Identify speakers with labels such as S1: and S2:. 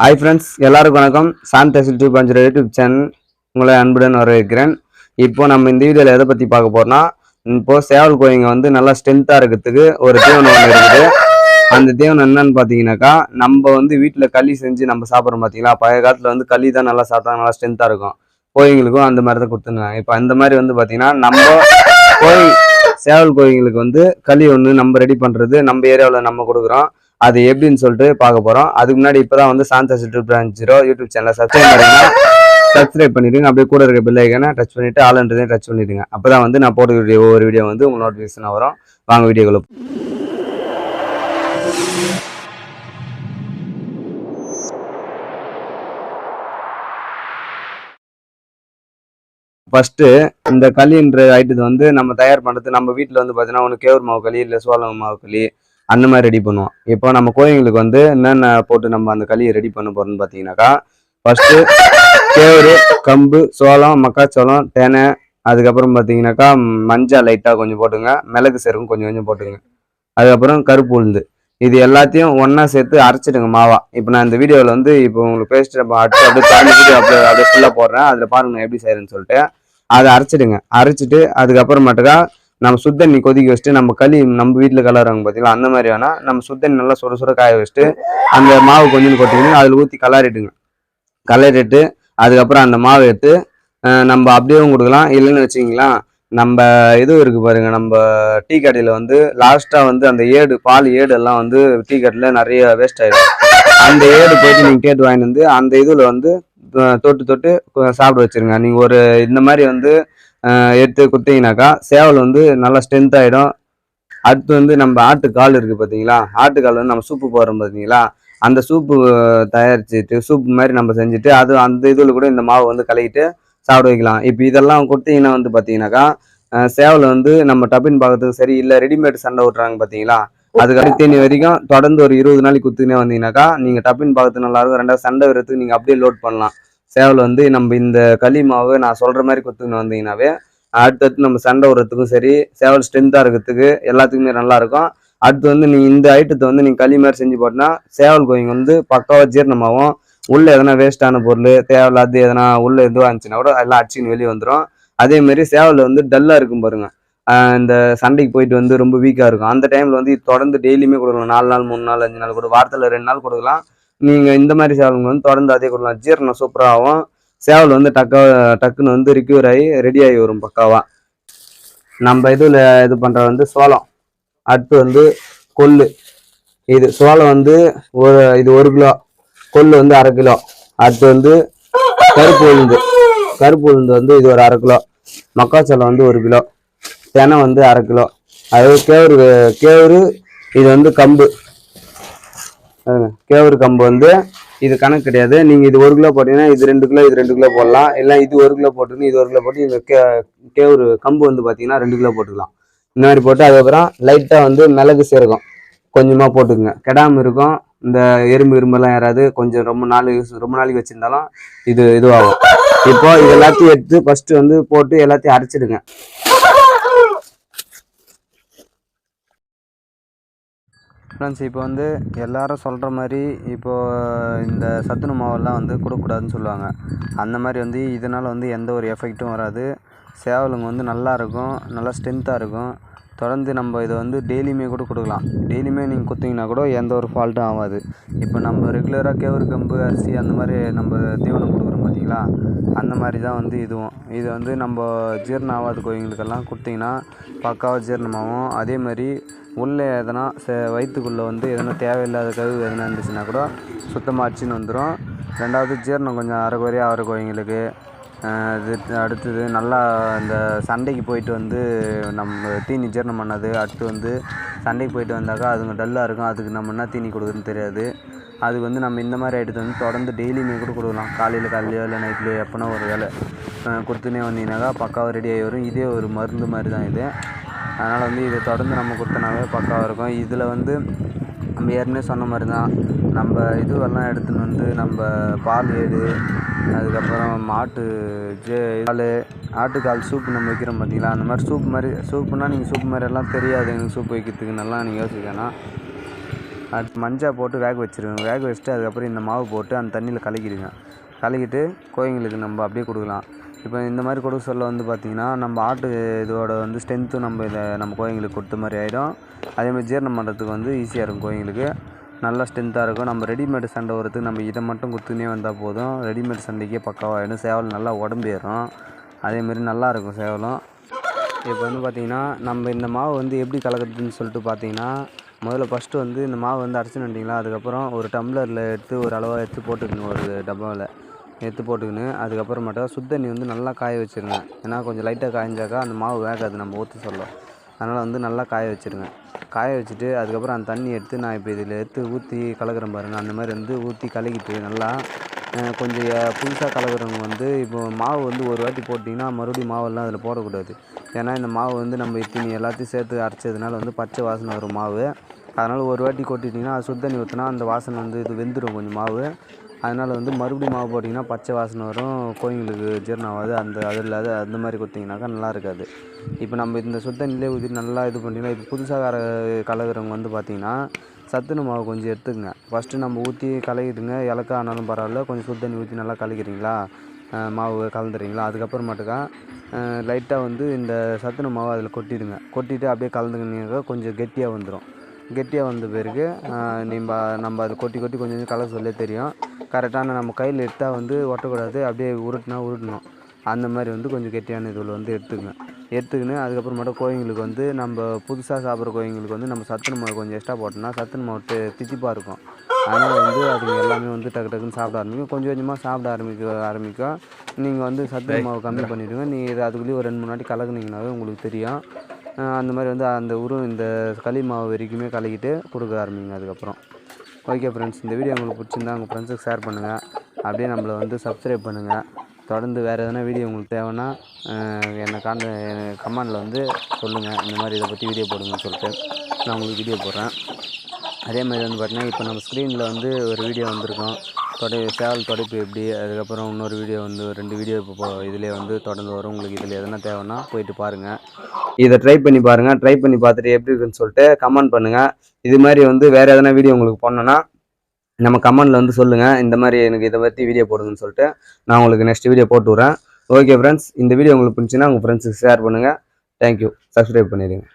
S1: Hi friends, எல்லாருக்கும் வணக்கம். சாந்தஸ் YouTube channel உங்களை அன்புடன் வரவேற்கிறேன். இப்போ நம்ம இந்த வீடியோவில் எதை பற்றி பார்க்க போறோம்னா, இப்போ சேவல் கோழிங்க வந்து நல்லா ஸ்ட்ரென்த்தாக இருக்கிறதுக்கு ஒரு தீவனம் ஒன்று இருக்குது. அந்த தீவனம் என்னன்னு பார்த்தீங்கன்னாக்கா, நம்ம வந்து வீட்டில் களி செஞ்சு நம்ம சாப்பிட்றோம் பார்த்தீங்களா. பழைய காலத்தில் வந்து களி தான் நல்லா சாப்பிட்டா நல்லா ஸ்ட்ரென்த்தாக இருக்கும். கோழிங்களுக்கும் அந்த மாதிரி தான் கொடுத்துருந்தாங்க. இப்போ அந்த மாதிரி வந்து பார்த்தீங்கன்னா, நம்ம கோழி சேவல் கோழிங்களுக்கு வந்து களி ஒன்று நம்ம ரெடி பண்ணுறது நம்ம ஏரியாவில் நம்ம கொடுக்குறோம். அது எப்படின்னு சொல்லிட்டு பார்க்க போகிறோம். அதுக்கு முன்னாடி இப்போ தான் வந்து சாந்தஸ் யூடியூப் சேனலை சப்ஸ்கிரைப் பண்ணிடுங்க. அப்படியே கூட இருக்க பெல் ஐக்கானை டச் பண்ணிவிட்டு ஆல்ன்றதையும் டச் பண்ணிவிடுங்க. அப்போ தான் வந்து நான் போடக்கூடிய ஒவ்வொரு வீடியோ வந்து உங்களுக்கு நோட்டிஃபிகேஷன் வரும். வாங்க வீடியோக்குள்ள. ஃபர்ஸ்ட்டு இந்த களின்ற ஐட்டத்தை வந்து நம்ம தயார் பண்ணுறது நம்ம வீட்டில் வந்து பார்த்தீங்கன்னா ஒன்று கேவுர் மாவு களி இல்லை சோளம் மாவு களி அந்த மாதிரி ரெடி பண்ணுவோம். இப்போ நம்ம கோழிங்களுக்கு வந்து என்னென்ன போட்டு நம்ம அந்த களியை ரெடி பண்ண போகிறோம்னு பார்த்தீங்கன்னாக்கா, ஃபர்ஸ்ட்டு கேவுரு, கம்பு, சோளம், மக்காச்சோளம், தேனை, அதுக்கப்புறம் பார்த்தீங்கன்னாக்கா மஞ்சள் லைட்டாக கொஞ்சம் போட்டுங்க, மிளகு சீரகம் கொஞ்சம் கொஞ்சம் போட்டுங்க, அதுக்கப்புறம் கருப்பு உளுந்து, இது எல்லாத்தையும் ஒன்றா சேர்த்து அரைச்சிடுங்க மாவா. இப்போ நான் இந்த வீடியோவில் வந்து இப்போ உங்களுக்கு பேஸ்ட் அடிச்சு அப்படியே வீடியோ அப்படியே ஃபுல்லாக போடுறேன். அதில் பாருங்க எப்படி செய்யறேன்னு சொல்லிட்டு அதை அரைச்சிடுங்க. அரைச்சிட்டு அதுக்கப்புறமேட்டுக்கா நம்ம சுத்தண்ணி கொதிக்க வச்சுட்டு நம்ம களி நம்ம வீட்டில் கலருவாங்க பார்த்தீங்களா, அந்த மாதிரி வேணால் நம்ம சுத்தண்ணி நல்லா சுட சுட காய வச்சுட்டு அந்த மாவு கொஞ்சம் கொட்டிக்கணும், அதில் ஊற்றி கலரிட்டுங்க. கலரிட்டு அதுக்கப்புறம் அந்த மாவை எடுத்து நம்ம அப்படியேவும் கொடுக்கலாம். இல்லைன்னு வச்சுக்கிங்களா, நம்ம இது இருக்குது பாருங்க, நம்ம டீ கடையில் வந்து லாஸ்ட்டாக வந்து அந்த ஏடு பால் ஏடு எல்லாம் வந்து டீ கடையில் நிறைய வேஸ்ட் ஆகிடும். அந்த ஏடு போயிட்டு நீங்கள் கேட்டு வாங்கிட்டு வந்து அந்த இதில் வந்து தொட்டு தொட்டு சாப்பிட வச்சுருங்க. நீங்கள் ஒரு இந்த மாதிரி வந்து எடுத்து கொடுத்தீங்கன்னாக்கா சேவல் வந்து நல்லா ஸ்ட்ரென்த் ஆகிடும். அடுத்து வந்து நம்ம ஆட்டுக்கால் இருக்குது பார்த்தீங்களா, ஆட்டுக்கால் வந்து நம்ம சூப்பு போடுறோம் பார்த்தீங்களா, அந்த சூப்பு தயாரிச்சுட்டு சூப்பு மாதிரி நம்ம செஞ்சுட்டு அது அந்த இதில் கூட இந்த மாவு வந்து கலக்கிட்டு சாப்பிட வைக்கலாம். இப்போ இதெல்லாம் கொடுத்தீங்கன்னா வந்து பார்த்தீங்கன்னாக்கா சேவல் வந்து நம்ம டப்பின் பார்க்கறதுக்கு சரி, இல்லை ரெடிமேட் சண்டை விட்டுறாங்க பார்த்தீங்களா, அதுக்கு அடுத்தேனி வரைக்கும் தொடர்ந்து ஒரு 20 நாளைக்கு குத்துனே வந்தீங்கன்னாக்கா நீங்கள் டப்பின் பார்க்கறதுக்கு நல்லா இருக்கும். ரெண்டாவது சண்டை வரத்துக்கு நீங்கள் அப்படியே லோட் பண்ணலாம். சேவல் வந்து நம்ம இந்த களி மாவு நான் சொல்கிற மாதிரி குத்துன்னு வந்தீங்கன்னாவே அடுத்தடுத்து நம்ம சண்டை விடுறதுக்கும் சரி, சேவல் ஸ்ட்ரென்த்தாக இருக்கிறதுக்கு எல்லாத்துக்குமே நல்லாயிருக்கும். அடுத்து வந்து நீங்கள் இந்த ஐட்டத்தை வந்து நீங்கள் களி மாதிரி செஞ்சு போட்டோன்னா சேவல் கோழிங்க வந்து பக்காவாக ஜீரணமாகும். உள்ளே எதனா வேஸ்ட்டான பொருள் தேவையில்லாது எதனா உள்ளே இதுவாக இருந்துச்சுன்னா கூட எல்லாம் அடிச்சுன்னு வெளியே வந்துடும். அதேமாரி சேவல் வந்து டல்லாக இருக்கும் பாருங்க, இந்த சண்டைக்கு போயிட்டு வந்து ரொம்ப வீக்காக இருக்கும். அந்த டைமில் வந்து தொடர்ந்து டெய்லியுமே கொடுக்கலாம். 4 நாள் 3 நாள் 5 நாள் கூட, வாரத்தில் 2 நாள் கொடுக்கலாம். நீங்கள் இந்த மாதிரி சேவலுங்க வந்து தொடர்ந்து அதே கொடுக்கலாம். ஜீரணம் சூப்பராகவும் சேவல் வந்து டக்குன்னு வந்து ரிக்யூர் ஆகி ரெடி ஆகி வரும் பக்காவாக. நம்ம இதில் இது பண்ணுற வந்து சோளம், அடுத்து வந்து கொள்ளு. இது சோளம் வந்து இது 1 கிலோ, கொள்ளு வந்து 1/2 கிலோ. அடுத்து வந்து கருப்பு உளுந்து வந்து இது ஒரு 1/2 கிலோ, மக்காச்சோளம் வந்து 1 கிலோ, தெனை வந்து 1/2 கிலோ, அதாவது கேவுரு இது வந்து கம்பு, கேவுரு கம்பு வந்து இது கணக்கு கிடையாது. நீங்கள் இது 1 கிலோ போட்டீங்கன்னா இது 2 கிலோ, இது 2 கிலோ போடலாம். இல்லை இது 1 கிலோ போட்டுன்னு இது 1 கிலோ போட்டு இந்த கேவுரு கம்பு வந்து பார்த்தீங்கன்னா 2 கிலோ போட்டுக்கலாம். இந்த மாதிரி போட்டு அதுக்கப்புறம் லைட்டாக வந்து மிளகு சீரகம் கொஞ்சமாக போட்டுக்குங்க. கெடாமல் இருக்கும். இந்த எறும்பெல்லாம் ஏறாது. கொஞ்சம் ரொம்ப நாளைக்கு வச்சுருந்தாலும் இதுவாகும். இப்போ இது எல்லாத்தையும் எடுத்து ஃபஸ்ட்டு வந்து போட்டு எல்லாத்தையும் அரைச்சிடுங்க. ஃப்ரெண்ட்ஸ், இப்போ வந்து எல்லாரும் சொல்கிற மாதிரி இப்போது இந்த சத்துணவு மாவெல்லாம் வந்து கொடுக்கக்கூடாதுன்னு சொல்லுவாங்க. அந்த மாதிரி வந்து இதனால் வந்து எந்த ஒரு எஃபெக்ட்டும் வராது. சேவலுங்க வந்து நல்லா இருக்கும், நல்லா ஸ்ட்ரென்த்தாக இருக்கும். தொடர்ந்து நம்ம இதை வந்து டெய்லியுமே கூட கொடுக்கலாம். டெய்லியுமே நீங்கள் கொடுத்தீங்கன்னா கூட எந்த ஒரு ஃபால்ட்டும் ஆகாது. இப்போ நம்ம ரெகுலராக கேவுரு கம்பு அரிசி அந்த மாதிரி நம்ம தீவனம் கொடுக்குறோம் பார்த்தீங்களா, அந்த மாதிரி தான் வந்து இதுவும். இது வந்து நம்ம ஜீரணம் ஆகாத கோழிங்களுக்கெல்லாம் கொடுத்தீங்கன்னா பக்காவாக ஜீரணமாகும். அதே மாதிரி உள்ளே எதனா வயிற்றுக்குள்ளே வந்து எதனா தேவையில்லாத கழிவு எதனா இருந்துச்சுன்னா கூட சுத்தமாக அடிச்சுன்னு வந்துடும். ரெண்டாவது ஜீரணம் கொஞ்சம் அரைக்குறையாக ஆகிற கோழிங்களுக்கு. அடுத்தது நல்லா இந்த சண்டைக்கு போயிட்டு வந்து நம்ம தீனி ஜீரணம் பண்ணது, அடுத்து வந்து சண்டைக்கு போயிட்டு வந்தாக்கா அதுங்க டல்லாக இருக்கும். அதுக்கு நம்ம என்ன தீனி கொடுக்குறதுன்னு தெரியாது. அதுக்கு வந்து நம்ம இந்த மாதிரி ஐட்டத்தை வந்து தொடர்ந்து டெய்லியுமே கூட கொடுக்கலாம். காலையிலையோ இல்லை நைட்லையோ எப்போனா ஒரு வேலை கொடுத்துனே வந்தீங்கன்னாக்கா பக்காவாக ரெடி ஆகி வரும். இதே ஒரு மருந்து மாதிரி தான் இது. அதனால் வந்து இதை தொடர்ந்து நம்ம கொடுத்தனாவே பக்காவாக இருக்கும். இதில் வந்து நம்ம ஏற்கனவே சொன்ன மாதிரி தான் நம்ம இதுவெல்லாம் எடுத்துன்னு வந்து நம்ம பால் ஏடு, அதுக்கப்புறம் ஆட்டுக்கால் சூப்பு நம்ம வைக்கிறோம் பார்த்தீங்களா, அந்த மாதிரி சூப்புனா நீங்கள் சூப்பு மாதிரி எல்லாம் தெரியாது எனக்கு சூப்பு வைக்கிறதுக்கு நல்லா நீங்கள் யோசிக்கணும். அடுத்து மஞ்சள் போட்டு வேக வச்சுருங்க. வேக வச்சுட்டு அதுக்கப்புறம் இந்த மாவு போட்டு அந்த தண்ணியில் கலக்கிடுங்க. கலக்கிட்டு கோழிங்களுக்கு நம்ம அப்படியே கொடுக்கலாம். இப்போ இந்த மாதிரி கொடுக்க சொல்ல வந்து பார்த்திங்கன்னா நம்ம ஆட்டு இதோட வந்து ஸ்ட்ரென்த்தும் நம்ம இதை நம்ம கோழிங்களுக்கு கொடுத்த மாதிரி ஆகிடும். அதேமாதிரி ஜீரணம் பண்ணுறதுக்கு வந்து ஈஸியாக இருக்கும். கோழிங்களுக்கு நல்லா ஸ்ட்ரென்த்தாக இருக்கும். நம்ம ரெடிமேடு சண்டை வரதுக்கு நம்ம இதை மட்டும் குத்துனே வந்தால் போதும். ரெடிமேட் சண்டைக்கே பக்காவாகிடும். சேவல் நல்லா உடம்பேறும். அதேமாரி நல்லாயிருக்கும் சேவலும். இப்போ வந்து பார்த்திங்கன்னா நம்ம இந்த மாவு வந்து எப்படி கலக்கிறதுன்னு சொல்லிட்டு பார்த்திங்கன்னா முதல்ல ஃபஸ்ட்டு வந்து இந்த மாவு வந்து அரைச்சின்னு வந்துட்டிங்களா, அதுக்கப்புறம் ஒரு டம்ளரில் எடுத்து ஒரு அளவாக எடுத்து போட்டுக்கணும். ஒரு டப்பாவில் எடுத்து போட்டுக்கின்னு அதுக்கப்புறமேட்டா சுத்தண்ணி வந்து நல்லா காய வச்சுருங்க. ஏன்னா கொஞ்சம் லைட்டாக காய்ஞ்சாக்கா அந்த மாவு வேகாது நம்ம ஊற்ற சொல்ல. அதனால் வந்து நல்லா காய வச்சுருங்க. காய வச்சுட்டு அதுக்கப்புறம் அந்த தண்ணி எடுத்து நான் இப்போ இதில் எடுத்து ஊற்றி கலக்கிறேன் பாருங்கள். அந்த மாதிரி வந்து ஊற்றி கலக்கிட்டு நல்லா கொஞ்சம் புதுசாக கலக்கிறவங்க வந்து இப்போ மாவு வந்து ஒரு வாட்டி போட்டிங்கன்னா மறுபடியும் மாவெல்லாம் அதில் போடக்கூடாது. ஏன்னா இந்த மாவு வந்து நம்ம இத்தனி எல்லாத்தையும் சேர்த்து அரைச்சதுனால வந்து பச்சை வாசனை வரும் மாவு. அதனால் ஒரு வாட்டி கொட்டிட்டிங்கன்னா அது சுத்தண்ணி ஊற்றினா அந்த வாசனை வந்து இது வெந்துடும் கொஞ்சம் மாவு. அதனால் வந்து மறுபடியும் மாவு போட்டிங்கன்னா பச்சை வாசனை வரும். கோழிங்களுக்கு ஜீரணம் ஆகாது. அதில் அந்த மாதிரி கொடுத்திங்கனாக்கா நல்லா இருக்காது. இப்போ நம்ம இந்த சுத்தண்ணிலே ஊற்றி நல்லா இது பண்ணிங்கன்னா இப்போ புதுசாக கலக்கிறவங்க வந்து பார்த்திங்கன்னா சத்துணவு மாவு கொஞ்சம் எடுத்துக்கங்க. ஃபஸ்ட்டு நம்ம ஊற்றி கலக்கிடுங்க. இலக்கா ஆனாலும் பரவாயில்ல, கொஞ்சம் சுத்தண்ணி ஊற்றி நல்லா கலக்கிறீங்களா, மாவு கலந்துறீங்களா, அதுக்கப்புறமேட்டுக்கா லைட்டாக வந்து இந்த சத்துணவு மாவு அதில் கொட்டிடுங்க. கொட்டிட்டு அப்படியே கலந்துக்கினீங்க கொஞ்சம் கெட்டியாக வந்துடும். கெட்டியாக வந்த பிறகு நம்ம அதை கொட்டி கொஞ்சம் கொஞ்சம் கலர் சொல்லே தெரியும். கரெக்டான நம்ம கையில் எடுத்தால் வந்து ஒட்டக்கூடாது. அப்படியே உருட்டணும். அந்த மாதிரி வந்து கொஞ்சம் கெட்டியான இதில் வந்து எடுத்துக்கின்னு அதுக்கப்புறமேட்டு கோழிங்களுக்கு வந்து நம்ம புதுசாக சாப்பிட்ற கோழிங்களுக்கு வந்து நம்ம சத்துணவு மாவு கொஞ்சம் எக்ஸ்ட்ரா போட்டோம்னா சத்துணவு மாவு தித்திப்பாக இருக்கும். அதனால் வந்து அதுங்க எல்லாமே வந்து டக்கு டக்குன்னு சாப்பிட ஆரம்பிக்கும். கொஞ்சம் கொஞ்சமாக சாப்பிட ஆரம்பிக்கும். நீங்கள் வந்து சத்துணவு மாவு கம்மி பண்ணிவிடுங்க. நீங்கள் அதுக்குள்ளேயே ஒரு 2-3 வாட்டி கலக்குனீங்கன்னாவே உங்களுக்கு தெரியும். அந்த மாதிரி வந்து இந்த களி மாவு வரைக்குமே கலக்கிட்டு கொடுக்க ஆரம்பிங்க. அதுக்கப்புறம் ஓகே ஃப்ரெண்ட்ஸ், இந்த வீடியோ உங்களுக்கு பிடிச்சிருந்தா உங்கள் ஃப்ரெண்ட்ஸுக்கு ஷேர் பண்ணுங்கள். அப்படியே நம்மளை வந்து சப்ஸ்கிரைப் பண்ணுங்கள். தொடர்ந்து வேறு எதனா வீடியோ உங்களுக்கு தேவைன்னா என்னை கமெண்டில் வந்து சொல்லுங்கள். இந்த மாதிரி இதை பற்றி வீடியோ போடுங்கன்னு சொல்லிட்டு நான் உங்களுக்கு வீடியோ போடுறேன். அதே மாதிரி வந்து பார்த்திங்கன்னா இப்போ நம்ம ஸ்க்ரீனில் வந்து ஒரு வீடியோ வந்திருக்கோம். சேவல் தொடைப்பு எப்படி, அதுக்கப்புறம் இன்னொரு வீடியோ வந்து 2 வீடியோ இப்போ இதிலே வந்து தொடர்ந்து வரும். உங்களுக்கு இதில் எதனா தேவைன்னா போயிட்டு பாருங்கள். இதை ட்ரை பண்ணி பாருங்கள். ட்ரை பண்ணி பார்த்துட்டு எப்படி இருக்குன்னு சொல்லிட்டு கமெண்ட் பண்ணுங்கள். இது மாதிரி வந்து வேறு எதனா வீடியோ உங்களுக்கு போடணுன்னா நம்ம கமெண்டில் வந்து சொல்லுங்கள். இந்த மாதிரி எனக்கு இதை பற்றி வீடியோ போடுங்கன்னு சொல்லிட்டு நான் உங்களுக்கு நெக்ஸ்ட் வீடியோ போட்டு விட்றேன். ஓகே ஃப்ரெண்ட்ஸ், இந்த வீடியோ உங்களுக்கு பிடிச்சின்னா உங்கள் ஃப்ரெண்ட்ஸுக்கு ஷேர் பண்ணுங்கள். தேங்க்யூ. சப்ஸ்கிரைப் பண்ணிடுங்க.